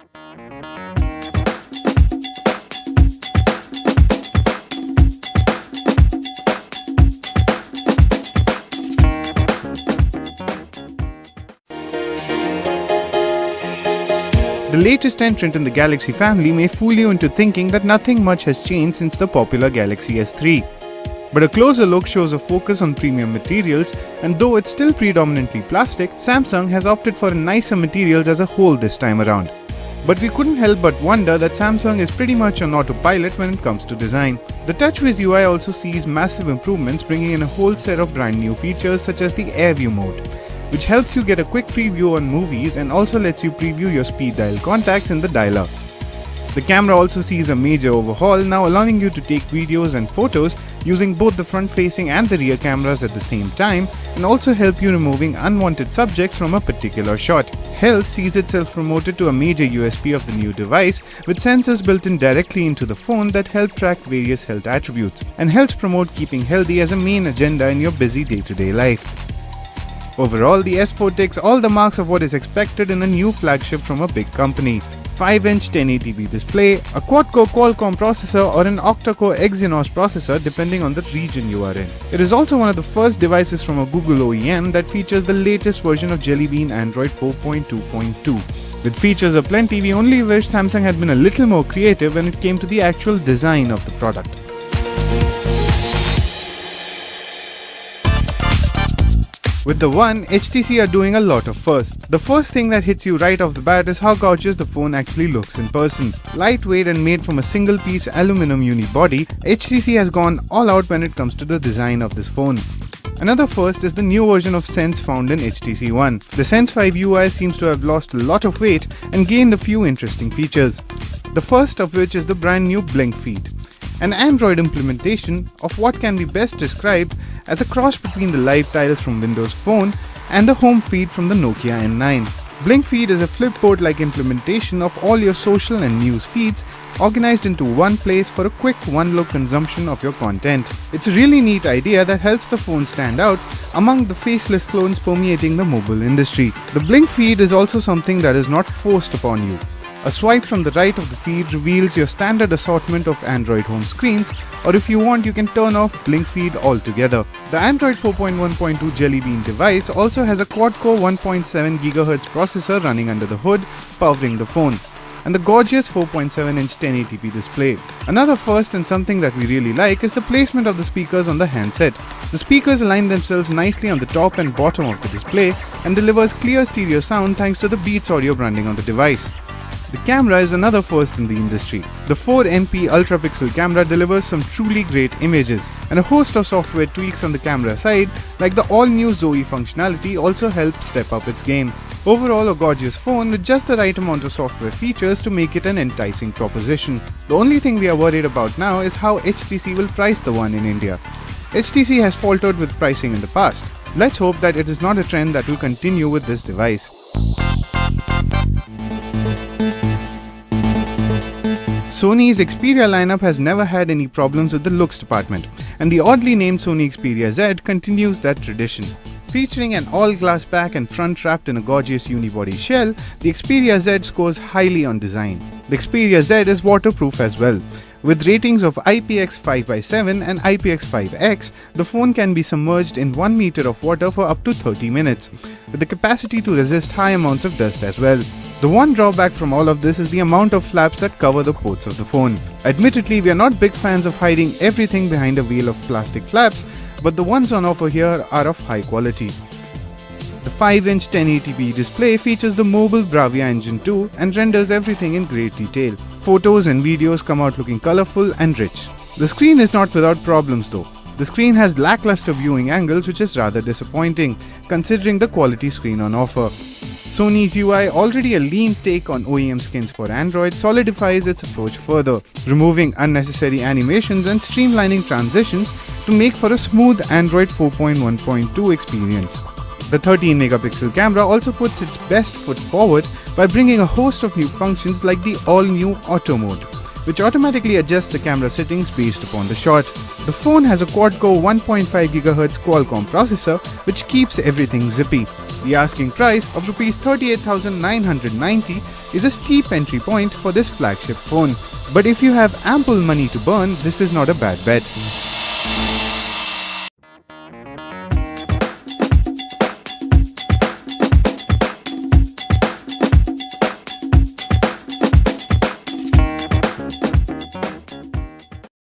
The latest entrant in the Galaxy family may fool you into thinking that nothing much has changed since the popular Galaxy S3. But a closer look shows a focus on premium materials, and though it's still predominantly plastic, Samsung has opted for nicer materials as a whole this time around. But we couldn't help but wonder that Samsung is pretty much on autopilot when it comes to design. The TouchWiz UI also sees massive improvements, bringing in a whole set of brand new features such as the Air View mode, which helps you get a quick preview on movies and also lets you preview your speed dial contacts in the dialer. The camera also sees a major overhaul, now allowing you to take videos and photos using both the front-facing and the rear cameras at the same time, and also help you removing unwanted subjects from a particular shot. Health sees itself promoted to a major USP of the new device, with sensors built in directly into the phone that help track various health attributes, and helps promote keeping healthy as a main agenda in your busy day-to-day life. Overall, the S4 ticks all the marks of what is expected in a new flagship from a big company. 5-inch 1080p display, a quad-core Qualcomm processor or an octa-core Exynos processor depending on the region you are in. It is also one of the first devices from a Google OEM that features the latest version of Jelly Bean Android 4.2.2. With features aplenty, we only wish Samsung had been a little more creative when it came to the actual design of the product. With the One, HTC are doing a lot of firsts. The first thing that hits you right off the bat is how gorgeous the phone actually looks in person. Lightweight and made from a single-piece aluminum unibody, HTC has gone all out when it comes to the design of this phone. Another first is the new version of Sense found in HTC One. The Sense 5 UI seems to have lost a lot of weight and gained a few interesting features. The first of which is the brand new Blink feed, an Android implementation of what can be best described as a cross between the live tiles from Windows Phone and the home feed from the Nokia N9. Blink feed is a flipboard-like implementation of all your social and news feeds organized into one place for a quick one-look consumption of your content. It's a really neat idea that helps the phone stand out among the faceless clones permeating the mobile industry. The Blink feed is also something that is not forced upon you. A swipe from the right of the feed reveals your standard assortment of Android home screens, or if you want, you can turn off Blink feed altogether. The Android 4.1.2 Jelly Bean device also has a quad-core 1.7 GHz processor running under the hood, powering the phone, and the gorgeous 4.7-inch 1080p display. Another first and something that we really like is the placement of the speakers on the handset. The speakers align themselves nicely on the top and bottom of the display and delivers clear stereo sound thanks to the Beats audio branding on the device. The camera is another first in the industry. The 4MP ultra-pixel camera delivers some truly great images, and a host of software tweaks on the camera side, like the all-new Zoe functionality, also help step up its game. Overall, a gorgeous phone with just the right amount of software features to make it an enticing proposition. The only thing we are worried about now is how HTC will price the One in India. HTC has faltered with pricing in the past. Let's hope that it is not a trend that will continue with this device. Sony's Xperia lineup has never had any problems with the looks department, and the oddly named Sony Xperia Z continues that tradition. Featuring an all-glass back and front wrapped in a gorgeous unibody shell, the Xperia Z scores highly on design. The Xperia Z is waterproof as well. With ratings of IPX5x7 and IPX5X, the phone can be submerged in 1 meter of water for up to 30 minutes, with the capacity to resist high amounts of dust as well. The one drawback from all of this is the amount of flaps that cover the ports of the phone. Admittedly, we are not big fans of hiding everything behind a veil of plastic flaps, but the ones on offer here are of high quality. The 5-inch 1080p display features the mobile Bravia Engine 2 and renders everything in great detail. Photos and videos come out looking colorful and rich. The screen is not without problems though. The screen has lackluster viewing angles, which is rather disappointing considering the quality screen on offer. Sony's UI, already a lean take on OEM skins for Android, solidifies its approach further, removing unnecessary animations and streamlining transitions to make for a smooth Android 4.1.2 experience. The 13-megapixel camera also puts its best foot forward by bringing a host of new functions like the all-new Auto Mode, which automatically adjusts the camera settings based upon the shot. The phone has a quad-core 1.5 GHz Qualcomm processor, which keeps everything zippy. The asking price of Rs 38,990 is a steep entry point for this flagship phone. But if you have ample money to burn, this is not a bad bet.